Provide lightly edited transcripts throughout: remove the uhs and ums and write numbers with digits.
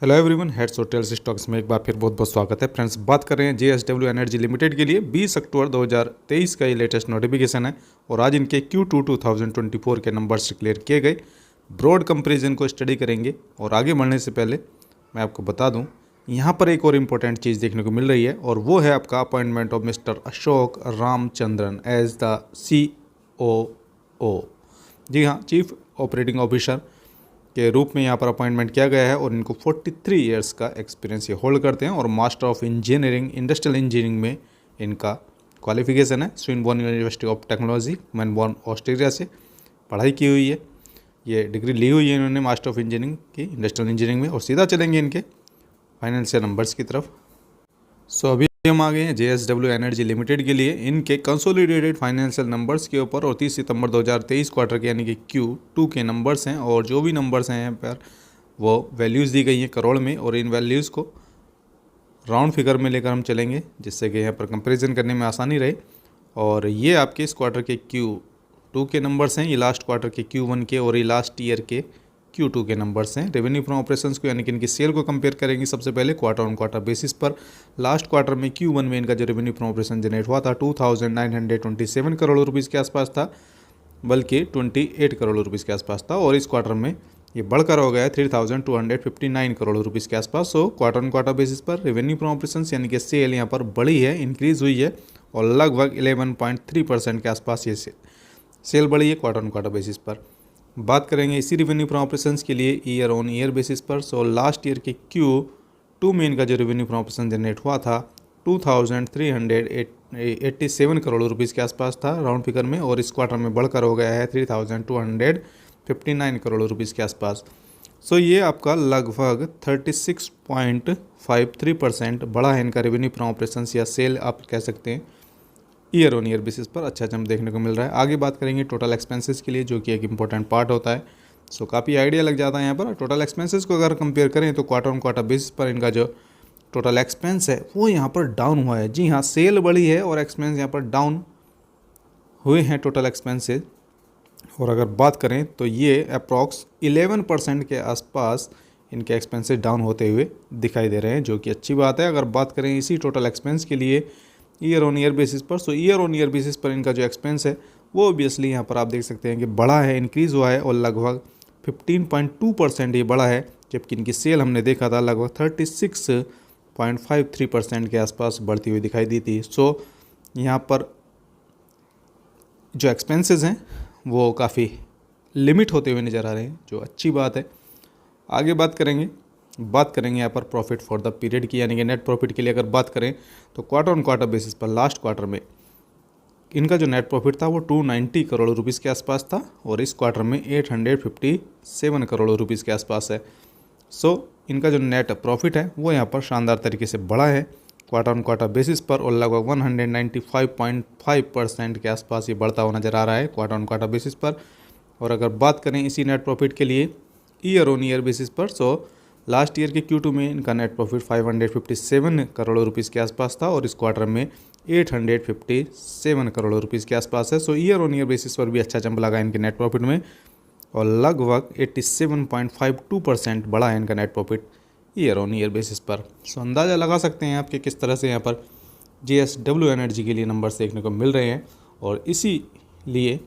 Hello everyone, heads और tales stocks में एक बार फिर बहुत बहुत स्वागत है। फ्रेंड्स, बात कर रहे हैं JSW एनर्जी लिमिटेड के लिए 20 अक्टूबर 2023 का ये लेटेस्ट नोटिफिकेशन है और आज इनके Q2 2024 के नंबर्स डिक्लेयर किए गए। ब्रॉड कंपेरिजन को स्टडी करेंगे और आगे बढ़ने से पहले मैं आपको बता दूं, यहाँ पर एक और इम्पोर्टेंट चीज़ देखने को मिल रही है और वो है आपका appointment of mister Ashok Ramachandran as the COO। जी हाँ, चीफ ऑपरेटिंग ऑफिसर के रूप में यहाँ पर अपॉइंटमेंट किया गया है और इनको 43 इयर्स का एक्सपीरियंस ये होल्ड करते हैं और master of engineering industrial engineering में इनका क्वालिफिकेशन है। Swinburne university of technology Melbourne Australia से पढ़ाई की हुई है। ये डिग्री ली हुई है इन्होंने मास्टर ऑफ इंजीनियरिंग की इंडस्ट्रियल इंजीनियरिंग में। और सीधा चलेंगे इनके फाइनेंशियल नंबर्स की तरफ। सो अभी हम आ गए हैं JSW एनर्जी लिमिटेड के लिए इनके कंसोलिडेटेड फाइनेंशियल नंबर्स के ऊपर और 30 सितंबर 2023 क्वार्टर के यानी कि Q2 के नंबर्स हैं और जो भी नंबर्स हैं यहाँ पर वो वैल्यूज़ दी गई हैं करोड़ में और इन वैल्यूज़ को राउंड फिगर में लेकर हम चलेंगे जिससे कि यहाँ पर कंपैरिजन करने में आसानी रहे। और ये आपके इस क्वार्टर के Q2 के नंबर्स हैं, ये लास्ट क्वार्टर के Q1 के और ये लास्ट ईयर के Q2 के नंबर्स हैं। रेवेन्यू फ्रॉम ऑपरेशंस को यानी कि इनकी सेल को कंपेयर करेंगे सबसे पहले क्वार्टर ऑन क्वार्टर बेसिस पर। लास्ट क्वार्टर में Q1 में इनका जो रेवेन्यू फ्रॉम ऑपरेशन जनरेट हुआ था 2927 करोड़ रुपीज़ के आसपास था, बल्कि 28 करोड़ रुपीज़ के आसपास था। और इस क्वार्टर में ये बढ़कर हो गया है 3259 करोड़ रुपीज़ के आसपास। So quarter on quarter basis पर रेवेन्यू फ्रॉम ऑपरेशंस यानी कि सेल यहाँ पर बढ़ी है, इंक्रीज़ हुई है और लगभग 11.3% के आसपास ये सेल बढ़ी है क्वार्टर ऑन क्वार्टर बेसिस पर। बात करेंगे इसी रेवेन्यू फ्रॉम ऑपरेशंस के लिए ईयर ऑन ईयर बेसिस पर। सो लास्ट ईयर के Q2 में इनका जो रेवेन्यू फ्रॉम ऑपरेशन जनरेट हुआ था 2387 करोड़ रुपीज़ के आसपास था राउंड फिगर में और इस क्वार्टर में बढ़कर हो गया है 3259 करोड़ रुपीज़ के आसपास। सो ये आपका लगभग 36.53% बढ़ा है इनका रेवेन्यू फ्रॉम ऑपरेशंस या सेल आप कह सकते हैं ईयर ऑन ईयर बेसिस पर अच्छा जंप देखने को मिल रहा है। आगे बात करेंगे टोटल एक्सपेंसेस के लिए जो कि एक इंपॉर्टेंट पार्ट होता है। सो काफ़ी आइडिया लग जाता है यहाँ पर। टोटल एक्सपेंसेस को अगर कंपेयर करें तो क्वार्टर ऑन क्वार्टर बेसिस पर इनका जो टोटल एक्सपेंस है वो यहाँ पर डाउन हुआ है। जी हाँ, सेल बढ़ी है और एक्सपेंस यहाँ पर डाउन हुए हैं टोटल एक्सपेंसेस। और अगर बात करें तो ये अप्रॉक्स 11% के आसपास इनके एक्सपेंसेस डाउन होते हुए दिखाई दे रहे हैं, जो कि अच्छी बात है। अगर बात करें इसी टोटल एक्सपेंस के लिए ईयर ऑन ईयर बेसिस पर, सो ईयर ऑन ईयर बेसिस पर इनका जो एक्सपेंस है वो ऑब्वियसली यहाँ पर आप देख सकते हैं कि बढ़ा है, इंक्रीज़ हुआ है और लगभग 15.2% ये बढ़ा है, जबकि इनकी सेल हमने देखा था लगभग 36.53% के आसपास बढ़ती हुई दिखाई दी थी। सो यहाँ पर जो एक्सपेंसेस हैं वो काफ़ी लिमिट होते हुए नज़र आ रहे हैं, जो अच्छी बात है। आगे बात करेंगे यहाँ पर प्रॉफिट फॉर द पीरियड की यानी कि नेट प्रॉफिट के लिए अगर बात करें तो क्वार्टर ऑन क्वार्टर बेसिस पर लास्ट क्वार्टर में इनका जो नेट प्रॉफिट था वो 290 करोड़ रुपीज़ के आसपास था और इस क्वार्टर में 857 करोड़ रुपीज़ के आसपास है। सो इनका जो नेट प्रॉफिट है वो यहाँ पर शानदार तरीके से बढ़ा है क्वार्टर ऑन क्वार्टर बेसिस पर और लगभग 195.5% के आसपास ये बढ़ता हुआ नज़र आ रहा है क्वार्टर ऑन क्वार्टर बेसिस पर। और अगर बात करें इसी नेट प्रॉफिट के लिए ईयर ऑन ईयर बेसिस पर, सो लास्ट ईयर के Q2 में इनका नेट प्रॉफिट 557 करोड़ रुपीज़ के आसपास था और इस क्वार्टर में 857 करोड़ रुपीज़ के आसपास है। सो ईयर ऑन ईयर बेसिस पर भी अच्छा जंप लगा इनके नेट प्रॉफिट में और लगभग 87.52% बढ़ा है इनका net profit year on year basis पर। सो अंदाज़ा लगा सकते हैं आप कि किस तरह से यहाँ पर JSW एनर्जी के लिए नंबर्स देखने को मिल रहे हैं और इसीलिए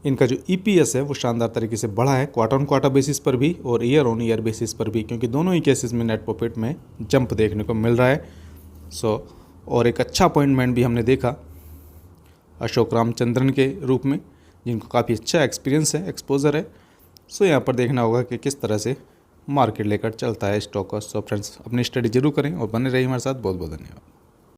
इनका जो EPS है वो शानदार तरीके से बढ़ा है क्वार्टर ऑन क्वार्टर बेसिस पर भी और ईयर ऑन ईयर बेसिस पर भी, क्योंकि दोनों ही केसेस में नेट प्रॉफिट में जंप देखने को मिल रहा है। सो और एक अच्छा अपॉइंटमेंट भी हमने देखा अशोक रामचंद्रन के रूप में, जिनको काफ़ी अच्छा एक्सपीरियंस है, एक्सपोजर है। सो यहाँ पर देखना होगा कि किस तरह से मार्केट लेकर चलता है स्टॉक का। सो फ्रेंड्स, अपनी स्टडी जरूर करें और बने रहिए हमारे साथ। बहुत बहुत धन्यवाद।